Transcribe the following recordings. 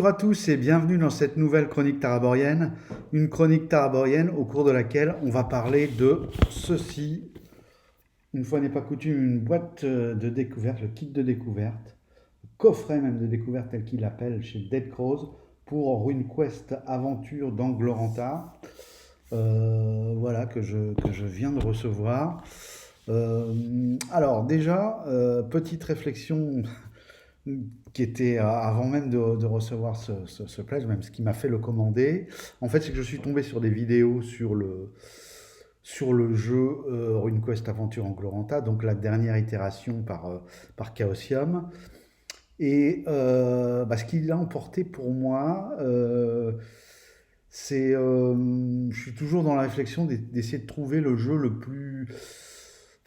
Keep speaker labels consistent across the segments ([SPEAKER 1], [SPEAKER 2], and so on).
[SPEAKER 1] Bonjour à tous et bienvenue dans cette nouvelle chronique taraborienne, une chronique taraborienne au cours de laquelle on va parler de ceci, une fois n'est pas coutume, une boîte de découverte, le kit de découverte, le coffret même de découverte tel qu'il l'appelle chez Dead Crows pour RuneQuest Aventure d'Angloranta, voilà que je viens de recevoir. Alors déjà, petite réflexion qui était avant même de recevoir ce pledge, même ce qui m'a fait le commander. En fait, c'est que je suis tombé sur des vidéos sur le jeu RuneQuest Aventure Angloranta, donc la dernière itération par Chaosium. Et ce qu'il a emporté pour moi, je suis toujours dans la réflexion d'essayer de trouver le jeu le plus,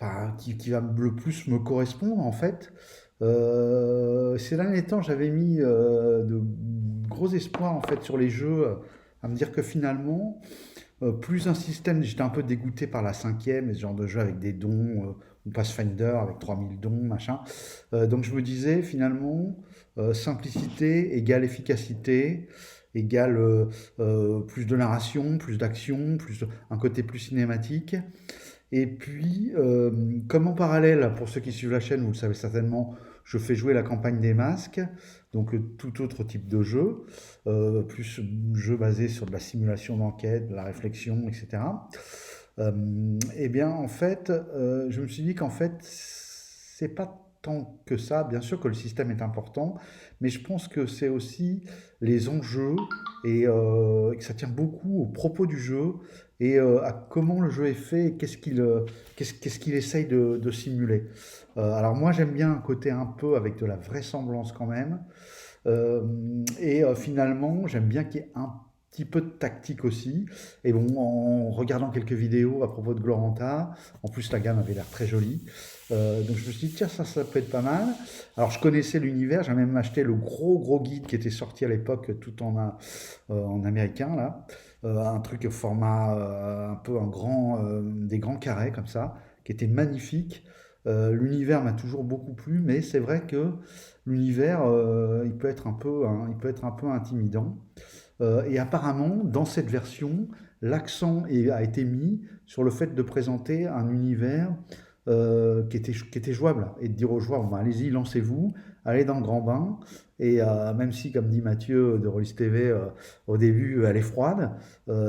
[SPEAKER 1] enfin, qui va le plus me correspondre en fait. Ces derniers temps, j'avais mis de gros espoirs en fait sur les jeux, à me dire que finalement, plus un système, j'étais un peu dégoûté par la cinquième, ce genre de jeu avec des dons, ou Pathfinder avec 3000 dons, machin. Donc je me disais finalement, simplicité égale efficacité, égale plus de narration, plus d'action, un côté plus cinématique. Et puis, comme en parallèle, pour ceux qui suivent la chaîne, vous le savez certainement, je fais jouer la campagne des masques, donc tout autre type de jeu, plus jeu basé sur de la simulation d'enquête, de la réflexion, etc. Et bien, en fait, je me suis dit qu'en fait, c'est pas tant que ça. Bien sûr que le système est important, mais je pense que c'est aussi les enjeux et que ça tient beaucoup au propos du jeu et à comment le jeu est fait et qu'est-ce qu'il essaye de simuler. Alors moi j'aime bien un côté un peu avec de la vraisemblance quand même. Finalement j'aime bien qu'il y ait un petit peu de tactique aussi. Et bon, en regardant quelques vidéos à propos de Gloranta, en plus la gamme avait l'air très jolie. Donc je me suis dit, tiens, ça peut être pas mal. Alors je connaissais l'univers, j'ai même acheté le gros guide qui était sorti à l'époque tout en américain, là. Un truc au format un peu des grands carrés comme ça, qui était magnifique. L'univers m'a toujours beaucoup plu, mais c'est vrai que l'univers, il peut être un peu intimidant. Et apparemment, dans cette version, a été mis sur le fait de présenter un univers qui était jouable et de dire aux joueurs, bon, allez-y, lancez-vous, allez dans le grand bain. Et même si, comme dit Mathieu de Rollis TV, au début, elle est froide,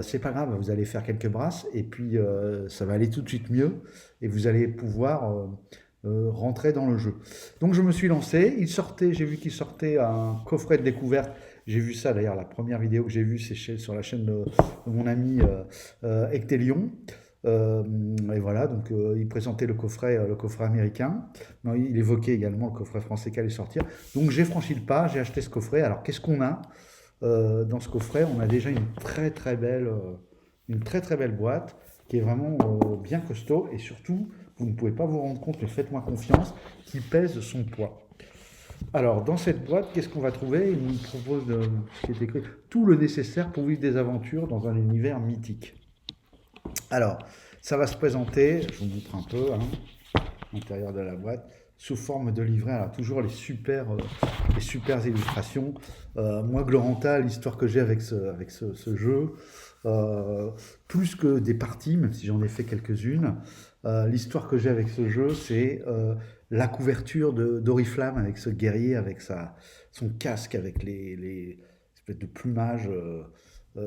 [SPEAKER 1] c'est pas grave, vous allez faire quelques brasses et puis ça va aller tout de suite mieux et vous allez pouvoir rentrer dans le jeu. Donc je me suis lancé, j'ai vu qu'il sortait un coffret de découverte. J'ai vu ça d'ailleurs, la première vidéo que j'ai vue, c'est sur la chaîne de mon ami Ectelion. Et voilà, donc il présentait le coffret américain. Non, il évoquait également le coffret français qui allait sortir. Donc j'ai franchi le pas, j'ai acheté ce coffret. Alors qu'est-ce qu'on a dans ce coffret? On a déjà une très très belle boîte qui est vraiment bien costaud et surtout, vous ne pouvez pas vous rendre compte, mais faites-moi confiance, qui pèse son poids. Alors, dans cette boîte, qu'est-ce qu'on va trouver? Il nous propose ce qui est écrit, tout le nécessaire pour vivre des aventures dans un univers mythique. Alors, ça va se présenter, je vous montre un peu, hein, l'intérieur de la boîte, sous forme de livret. Alors, toujours les super illustrations. Moi, Gloranta, l'histoire que j'ai avec ce jeu, euh, plus que des parties, même si j'en ai fait quelques-unes, l'histoire que j'ai avec ce jeu, c'est la couverture d'Oriflamme avec ce guerrier, avec son casque, avec les espèces de plumage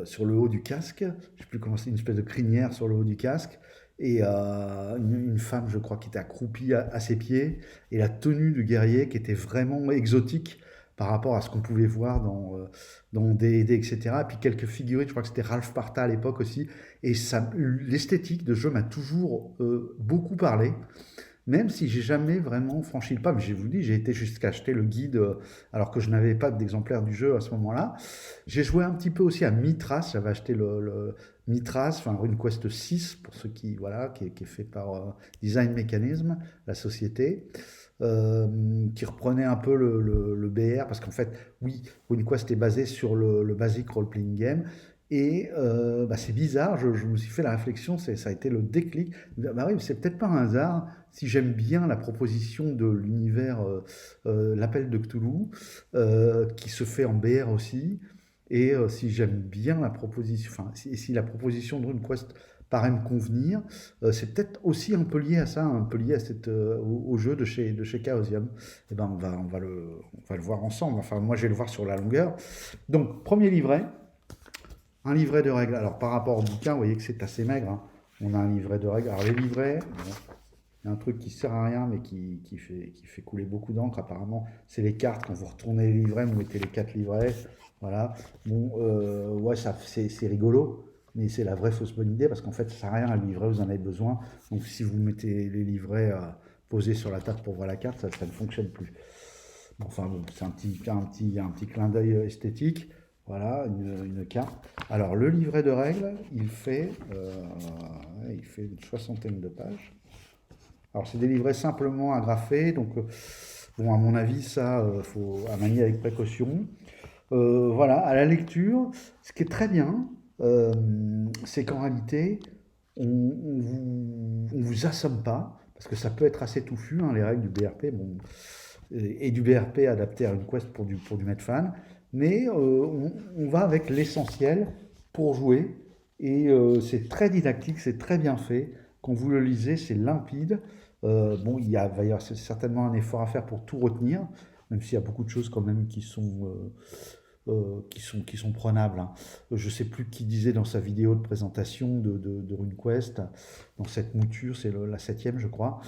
[SPEAKER 1] sur le haut du casque. Je ne sais plus comment c'est, une espèce de crinière sur le haut du casque. Et une femme, je crois, qui était accroupie à ses pieds. Et la tenue du guerrier qui était vraiment exotique par rapport à ce qu'on pouvait voir dans D&D, etc. Et puis quelques figurines, je crois que c'était Ralph Parta à l'époque aussi. Et l'esthétique de jeu m'a toujours beaucoup parlé, même si j'ai jamais vraiment franchi le pas. Mais je vous dis, j'ai été jusqu'à acheter le guide alors que je n'avais pas d'exemplaire du jeu à ce moment-là. J'ai joué un petit peu aussi à Mithras, j'avais acheté le Mithras, enfin RuneQuest 6 pour ceux voilà, qui est fait par Design Mechanism, la société, qui reprenait un peu le BR, parce qu'en fait, oui, RuneQuest est basé sur le basic role-playing game, Et c'est bizarre, je me suis fait la réflexion, ça a été le déclic. Bah oui, mais c'est peut-être pas un hasard si j'aime bien la proposition de l'univers, l'appel de Cthulhu, qui se fait en BR aussi, et si j'aime bien la proposition, enfin, si la proposition de RuneQuest paraît me convenir, c'est peut-être aussi un peu lié à ça, un peu lié à au jeu de chez Chaosium. Et ben on va le voir ensemble, enfin moi je vais le voir sur la longueur. Donc, premier livret. Un livret de règles. Alors, par rapport au bouquin, vous voyez que c'est assez maigre, hein. On a un livret de règles. Alors, les livrets, bon, il y a un truc qui sert à rien, mais qui fait couler beaucoup d'encre, apparemment. C'est les cartes. Quand vous retournez les livrets, vous mettez les 4 livrets. Voilà. Bon, ouais, c'est rigolo, mais c'est la vraie fausse bonne idée, parce qu'en fait, ça sert à rien, le livret, vous en avez besoin. Donc, si vous mettez les livrets posés sur la table pour voir la carte, ça ne fonctionne plus. Enfin, bon, c'est un petit clin d'œil esthétique. Voilà, une carte. Alors, le livret de règles, il fait une soixantaine de pages. Alors, c'est des livrets simplement agrafés. Donc, bon, à mon avis, ça, faut à manier avec précaution. Voilà, à la lecture, ce qui est très bien, c'est qu'en réalité, on vous assomme pas, parce que ça peut être assez touffu, hein, les règles du BRP, bon, et du BRP adapté à une quest pour du Medfan, mais on va avec l'essentiel pour jouer, et c'est très didactique, c'est très bien fait. Quand vous le lisez, c'est limpide. Bon, va y avoir certainement un effort à faire pour tout retenir, même s'il y a beaucoup de choses quand même qui sont prenables, hein. Je ne sais plus qui disait dans sa vidéo de présentation de RuneQuest, dans cette mouture, c'est la 7e je crois,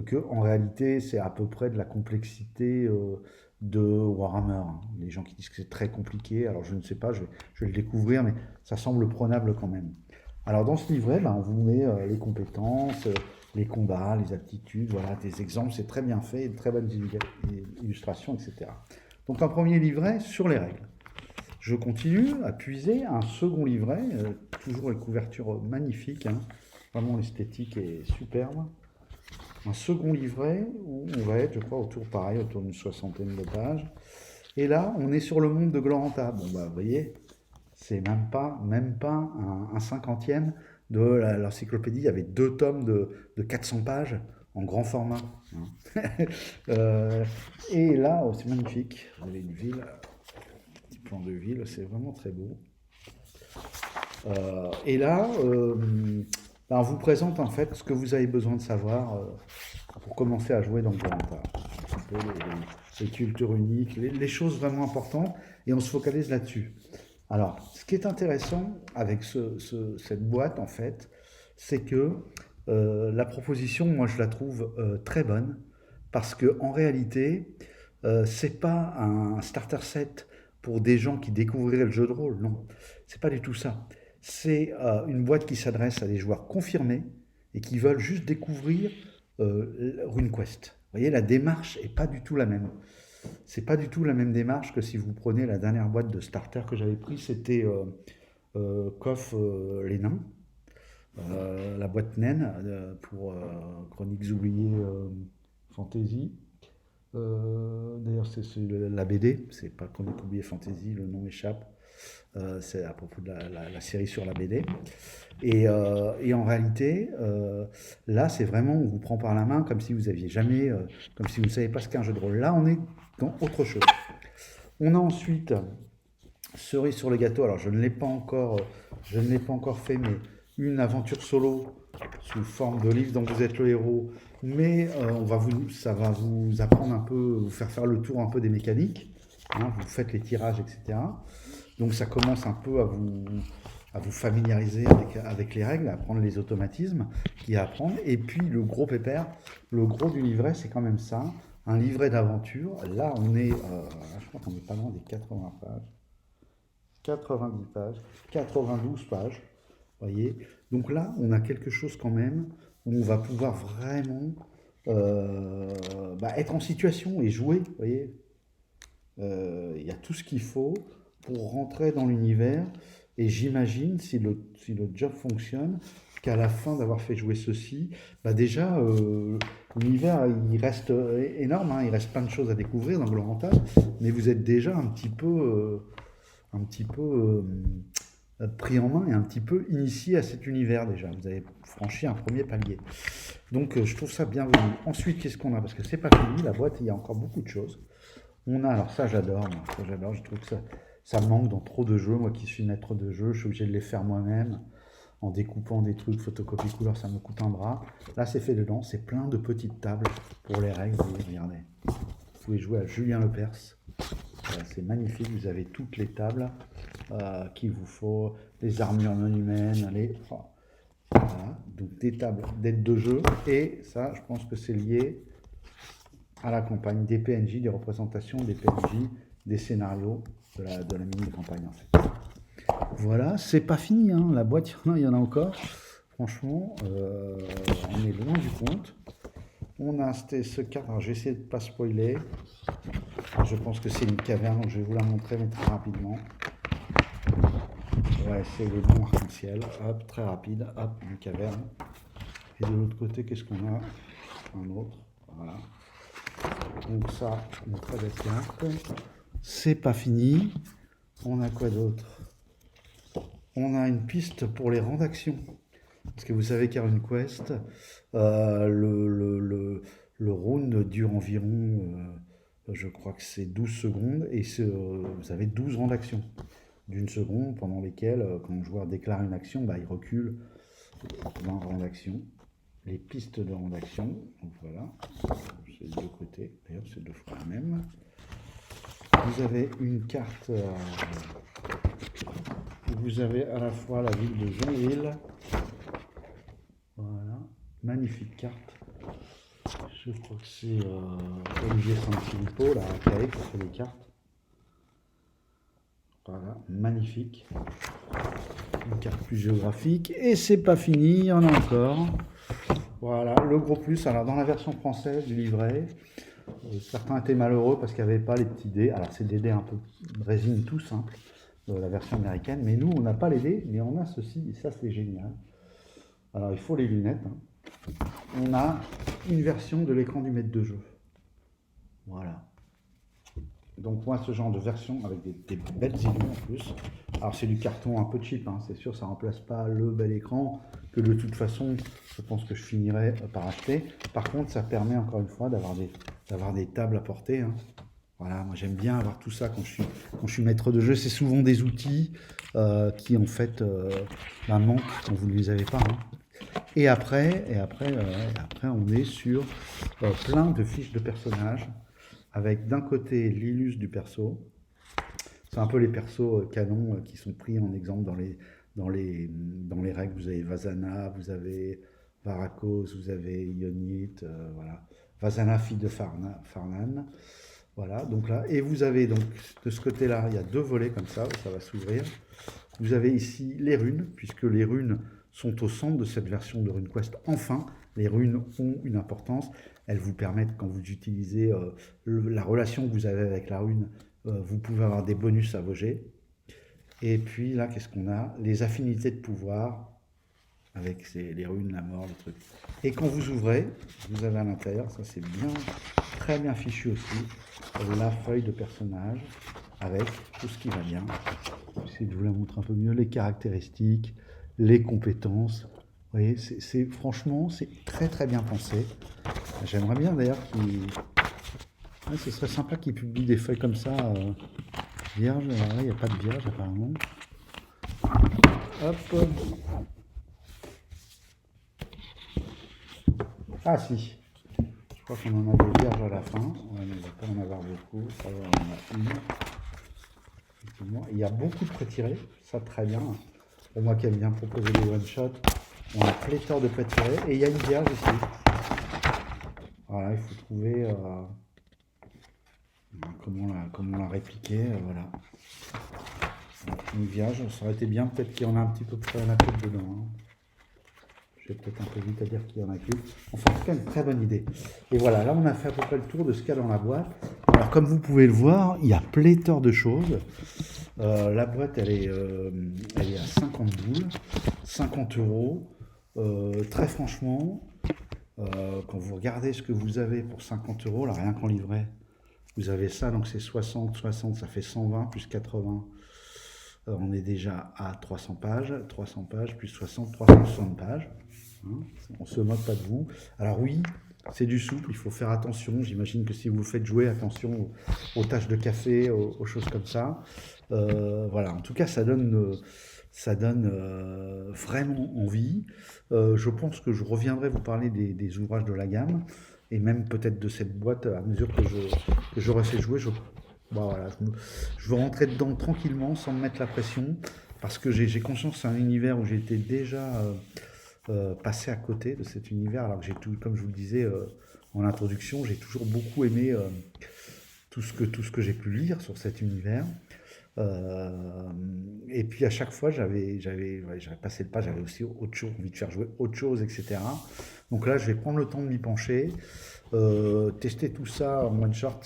[SPEAKER 1] que en réalité c'est à peu près de la complexité de Warhammer, hein. Les gens qui disent que c'est très compliqué, alors je ne sais pas, je vais le découvrir, mais ça semble prenable quand même. Alors dans ce livret, on vous met les compétences, les combats, les aptitudes, voilà, des exemples, c'est très bien fait, de très bonnes illustrations, etc. Donc un premier livret sur les règles. Je continue à puiser un second livret, toujours les couvertures magnifiques, hein. Vraiment l'esthétique est superbe. Un second livret où on va être, je crois, autour d'une soixantaine de pages. Et là, on est sur le monde de Gloranta. Bon, vous voyez, c'est même pas un cinquantième de l'encyclopédie. Il y avait 2 tomes de 400 pages en grand format, hein. Et là, c'est magnifique. Vous avez une ville, petit plan de ville, c'est vraiment très beau. Et là, on vous présente en fait ce que vous avez besoin de savoir pour commencer à jouer dans Gloranta. Un peu les cultures uniques, les choses vraiment importantes, et on se focalise là-dessus. Alors, ce qui est intéressant avec cette boîte, en fait, c'est que la proposition, moi, je la trouve très bonne, parce que en réalité, c'est pas un starter set pour des gens qui découvriraient le jeu de rôle, non. C'est pas du tout ça. C'est une boîte qui s'adresse à des joueurs confirmés et qui veulent juste découvrir RuneQuest. Vous voyez, la démarche est pas du tout la même. C'est pas du tout la même démarche que si vous prenez la dernière boîte de starter que j'avais pris, c'était KOF les nains, la boîte naine pour Chroniques oubliées Fantasy. D'ailleurs, c'est la BD, c'est pas Chroniques oubliées Fantasy, le nom m'échappe. C'est à propos de la série sur la BD. Et en réalité, là, c'est vraiment, on vous prend par la main comme si vous aviez jamais, comme si vous ne saviez pas ce qu'est un jeu de rôle. Là, on est dans autre chose. On a ensuite, cerise sur le gâteau, alors je ne l'ai pas encore fait, mais une aventure solo sous forme de livre dont vous êtes le héros, mais ça va vous apprendre un peu, vous faire le tour un peu des mécaniques, hein, vous faites les tirages, etc. Donc ça commence un peu à vous familiariser avec les règles, à apprendre les automatismes qu'il y a à apprendre. Et puis le gros pépère, le gros du livret, c'est quand même ça, un livret d'aventure. Là, on est, je crois qu'on est pas loin des 80 pages, 90 pages, 92 pages, voyez. Donc là, on a quelque chose quand même où on va pouvoir vraiment être en situation et jouer, vous voyez. Il y a tout ce qu'il faut pour rentrer dans l'univers, et j'imagine, si le job fonctionne, qu'à la fin d'avoir fait jouer ceci, déjà l'univers il reste énorme, hein, il reste plein de choses à découvrir dans Gloranta, mais vous êtes déjà un petit peu pris en main et un petit peu initié à cet univers déjà. Vous avez franchi un premier palier. Donc je trouve ça bienvenu. Ensuite, qu'est-ce qu'on a? Parce que c'est pas fini, la boîte, il y a encore beaucoup de choses. On a, alors ça j'adore, je trouve que ça me manque dans trop de jeux. Moi qui suis maître de jeu, je suis obligé de les faire moi-même en découpant des trucs, photocopie couleur, ça me coûte un bras. Là c'est fait dedans, c'est plein de petites tables pour les règles, vous regardez. Vous pouvez jouer à Julien Lepers. C'est magnifique, vous avez toutes les tables qu'il vous faut, les armures non humaines, voilà. Donc des tables d'aide de jeu, et ça, je pense que c'est lié à la campagne, des PNJ, des représentations des PNJ, des scénarios de la mini-campagne en fait. Voilà, c'est pas fini, hein. La boîte, il y en a encore. Franchement, on est loin du compte. On a ce cadre, alors je vais essayer de ne pas spoiler. Je pense que c'est une caverne, donc je vais vous la montrer, mais très rapidement. Ouais, c'est le bon arc-en-ciel. Hop, très rapide. Hop, une caverne. Et de l'autre côté, qu'est-ce qu'on a? Un autre. Voilà. Donc ça, une très belle carte. C'est pas fini. On a quoi d'autre? On a une piste pour les rangs d'action. Parce que vous savez qu'HeroinQuest, le round dure environ, je crois que c'est 12 secondes, et vous avez 12 rangs d'action d'une seconde, pendant lesquels, quand le joueur déclare une action, il recule d'un rang d'action. Les pistes de rang d'action, donc voilà, c'est de deux côtés, d'ailleurs c'est deux fois la même. Vous avez une carte, vous avez à la fois la ville de Jonville. Voilà, magnifique carte. Je crois que c'est Olivier Sanfilippo, là, qui a fait les cartes. Voilà, magnifique. Une carte plus géographique. Et c'est pas fini, il y en a encore. Voilà, le gros plus. Alors, dans la version française du livret, certains étaient malheureux parce qu'il n'y avait pas les petits dés. Alors, c'est des dés un peu résine tout simple, la version américaine. Mais nous, on n'a pas les dés, mais on a ceci, et ça, c'est génial. Alors, il faut les lunettes. On a une version de l'écran du maître de jeu. Voilà. Donc, moi, ce genre de version avec des belles illus en plus. Alors, c'est du carton un peu cheap, hein, c'est sûr, ça ne remplace pas le bel écran que de toute façon, je pense que je finirai par acheter. Par contre, ça permet encore une fois d'avoir des tables à porter. Hein. Voilà, moi j'aime bien avoir tout ça quand je suis maître de jeu. C'est souvent des outils qui en fait manquent quand vous ne les avez pas. Hein. Et après, on est sur plein de fiches de personnages avec d'un côté l'illus du perso. C'est un peu les persos canons qui sont pris en exemple dans les règles. Vous avez Vasana, vous avez Varakos, vous avez Ionit, voilà. Vasana, fille de Farnan. Voilà, donc là, et vous avez donc de ce côté-là, il y a deux volets comme ça va s'ouvrir. Vous avez ici les runes, puisque les runes sont au centre de cette version de RuneQuest. Enfin, les runes ont une importance. Elles vous permettent, quand vous utilisez la relation que vous avez avec la rune, vous pouvez avoir des bonus à vos jets. Et puis là, qu'est-ce qu'on a? Les affinités de pouvoir, avec les runes, la mort, les trucs. Et quand vous ouvrez, vous avez à l'intérieur, ça c'est bien, très bien fichu aussi, la feuille de personnage, avec tout ce qui va bien. J'essaie de vous la montrer un peu mieux, les caractéristiques, les compétences. Vous voyez, franchement, c'est très très bien pensé. J'aimerais bien d'ailleurs ce serait sympa qu'ils publient des feuilles comme ça, vierges. Alors là, il n'y a pas de vierge apparemment. Hop. Ah si. Je crois qu'on en a des vierges à la fin. Ouais, mais il ne va pas en avoir beaucoup. Ça va, on en a une. Effectivement. Il y a beaucoup de pré-tirés. Ça, très bien. Pour moi qui aime bien proposer des one-shots, on a pléthore de pré-tirés. Et il y a une vierge ici. Voilà, il faut trouver comment la répliquer. Voilà. Donc, une vierge, ça aurait été bien peut-être qu'il y en a un petit peu plus à la tête dedans. Hein. Je vais peut-être un peu vite à dire qu'il y en a qu'une. Enfin, en tout cas, une très bonne idée. Et voilà, là, on a fait à peu près le tour de ce qu'il y a dans la boîte. Alors, comme vous pouvez le voir, il y a pléthore de choses. La boîte, elle est à 50 boules, 50 euros. Très franchement, quand vous regardez ce que vous avez pour 50 euros, là, rien qu'en livret, vous avez ça, donc c'est 60, ça fait 120 plus 80. On est déjà à 300 pages, plus 60, 360 pages. Hein, on se moque pas de vous. Alors oui, c'est du souple, il faut faire attention. J'imagine que si vous faites jouer, attention aux taches de café, aux choses comme ça. Voilà, en tout cas, ça donne vraiment envie. Je pense que je reviendrai vous parler des ouvrages de la gamme et même peut-être de cette boîte à mesure que j'aurai fait jouer. Bon, voilà, je veux rentrer dedans tranquillement sans me mettre la pression parce que j'ai conscience que c'est un univers où j'ai été déjà passé à côté de cet univers alors que j'ai tout, comme je vous le disais en introduction, j'ai toujours beaucoup aimé tout ce que j'ai pu lire sur cet univers. Euh, et puis à chaque fois, j'avais passé le pas, j'avais aussi autre chose, envie de faire jouer autre chose, etc. Donc là, je vais prendre le temps de m'y pencher, tester tout ça en one shot,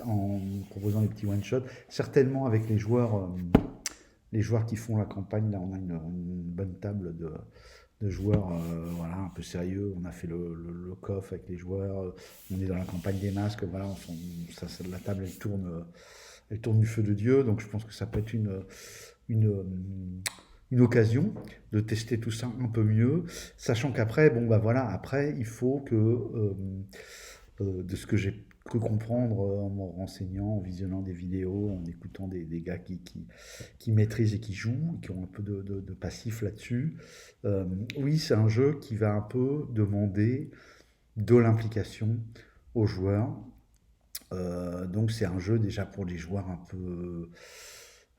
[SPEAKER 1] en proposant des petits one shot, certainement avec les joueurs qui font la campagne. Là, on a une bonne table de joueurs, voilà, un peu sérieux. On a fait le coff avec les joueurs. On est dans la campagne des masques. Voilà, la table elle tourne du feu de Dieu. Donc je pense que ça peut être une, une occasion de tester tout ça un peu mieux, sachant qu'après, bon bah voilà, après il faut que de ce que j'ai cru comprendre en me renseignant, en visionnant des vidéos, en écoutant des gars qui maîtrisent et qui jouent, qui ont un peu de passif là-dessus. Oui, c'est un jeu qui va un peu demander de l'implication aux joueurs. Donc c'est un jeu déjà pour les joueurs un peu...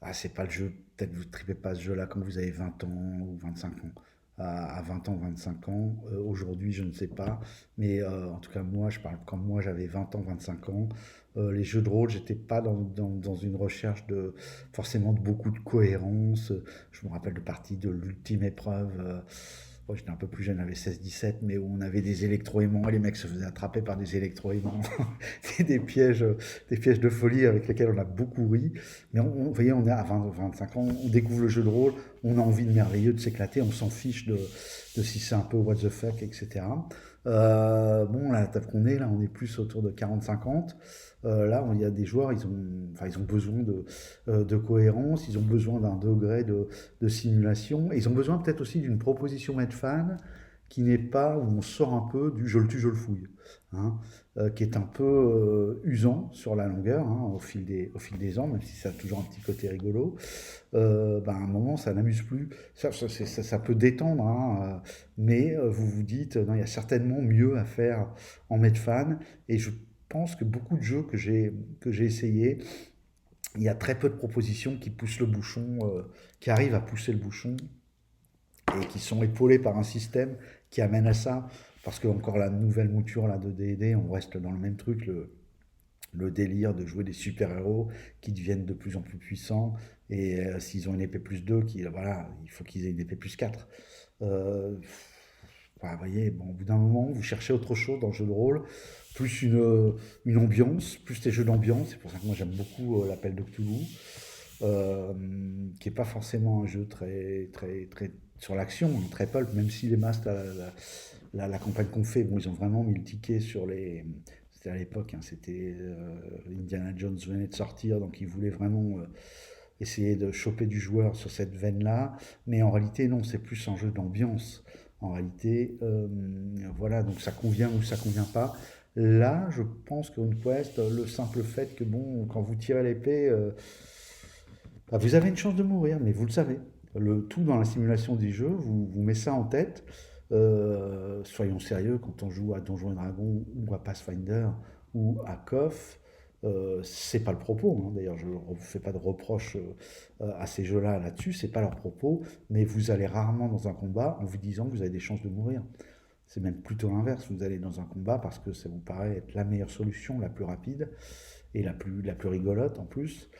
[SPEAKER 1] Ah, c'est pas le jeu, peut-être vous ne tripez pas ce jeu-là quand vous avez 20 ans ou 25 ans. À 20 ans, 25 ans, aujourd'hui je ne sais pas, mais en tout cas moi je parle quand moi j'avais 20 ans, 25 ans, les jeux de rôle j'étais pas dans une recherche de forcément de beaucoup de cohérence. Je me rappelle de parties de l'ultime épreuve, moi, j'étais un peu plus jeune, j'avais 16-17, mais où on avait des électroaimants et les mecs se faisaient attraper par des électroaimants. C'est des pièges de folie avec lesquels on a beaucoup ri. Mais vous voyez, on est à 20, 25 ans, on découvre le jeu de rôle, on a envie de merveilleux, de s'éclater, on s'en fiche de si c'est un peu what the fuck, etc. Bon, la table qu'on est, là, on est plus autour de 40-50. Là, il y a des joueurs, ils ont besoin de cohérence, ils ont besoin d'un degré de simulation, et ils ont besoin peut-être aussi d'une proposition mettre fan qui n'est pas où on sort un peu du je le tue, je le fouille, hein, qui est un peu usant sur la longueur, hein, au fil des ans, même si ça a toujours un petit côté rigolo. À un moment, ça n'amuse plus. Ça peut détendre, hein, mais vous vous dites, non, il y a certainement mieux à faire en mettre fan, et je pense que beaucoup de jeux que j'ai essayés, il y a très peu de propositions qui poussent le bouchon, qui arrivent à pousser le bouchon et qui sont épaulés par un système qui amène à ça. Parce que encore la nouvelle mouture là, de D&D, on reste dans le même truc, le délire de jouer des super-héros qui deviennent de plus en plus puissants. Et s'ils ont une épée plus 2, voilà, il faut qu'ils aient une épée plus 4. Euh, vous voyez, bon, au bout d'un moment, vous cherchez autre chose dans le jeu de rôle, plus une ambiance, plus des jeux d'ambiance. C'est pour ça que moi j'aime beaucoup l'appel de Cthulhu, euh, qui n'est pas forcément un jeu très, très, très sur l'action, hein, très pulp, même si les masques, la campagne qu'on fait, bon, ils ont vraiment mis le ticket sur les... C'était à l'époque, hein, c'était Indiana Jones venait de sortir, donc ils voulaient vraiment essayer de choper du joueur sur cette veine-là, mais en réalité non, c'est plus un jeu d'ambiance. En réalité, voilà, donc ça convient ou ça convient pas. Là, je pense qu'une quest, le simple fait que bon, quand vous tirez l'épée, vous avez une chance de mourir, mais vous le savez. Le tout dans la simulation du jeu, vous met ça en tête. Soyons sérieux, quand on joue à Donjons et Dragons ou à Pathfinder ou à KOF, c'est pas le propos, hein. D'ailleurs, je ne fais pas de reproches à ces jeux-là là-dessus, c'est pas leur propos, mais vous allez rarement dans un combat en vous disant que vous avez des chances de mourir. C'est même plutôt l'inverse, vous allez dans un combat parce que ça vous paraît être la meilleure solution, la plus rapide et la plus rigolote en plus.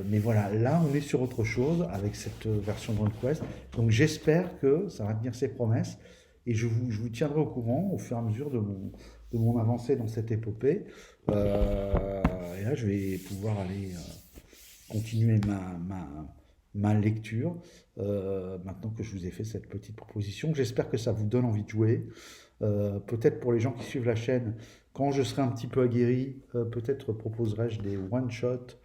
[SPEAKER 1] Mais voilà, là on est sur autre chose avec cette version de RunQuest. Donc j'espère que ça va tenir ses promesses et je vous tiendrai au courant au fur et à mesure de mon avancée dans cette épopée. Et là je vais pouvoir aller continuer ma lecture maintenant que je vous ai fait cette petite proposition. J'espère que ça vous donne envie de jouer. Peut-être pour les gens qui suivent la chaîne, quand je serai un petit peu aguerri, peut-être proposerai-je des one-shots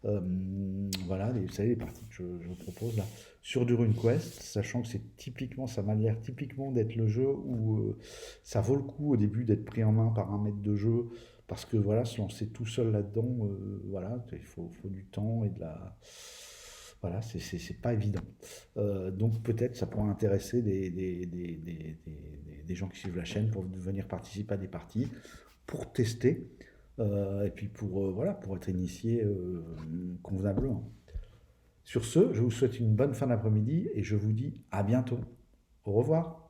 [SPEAKER 1] Voilà, vous savez, les parties que je vous propose là, sur du RuneQuest, sachant que c'est typiquement, ça m'a l'air typiquement d'être le jeu où ça vaut le coup au début d'être pris en main par un maître de jeu, parce que voilà, se lancer tout seul là-dedans, voilà, il faut du temps et de la... Voilà, c'est pas évident. Donc peut-être ça pourrait intéresser des gens qui suivent la chaîne pour venir participer à des parties, pour tester, et puis pour, voilà, pour être initié convenablement. Sur ce, je vous souhaite une bonne fin d'après-midi et je vous dis à bientôt. Au revoir.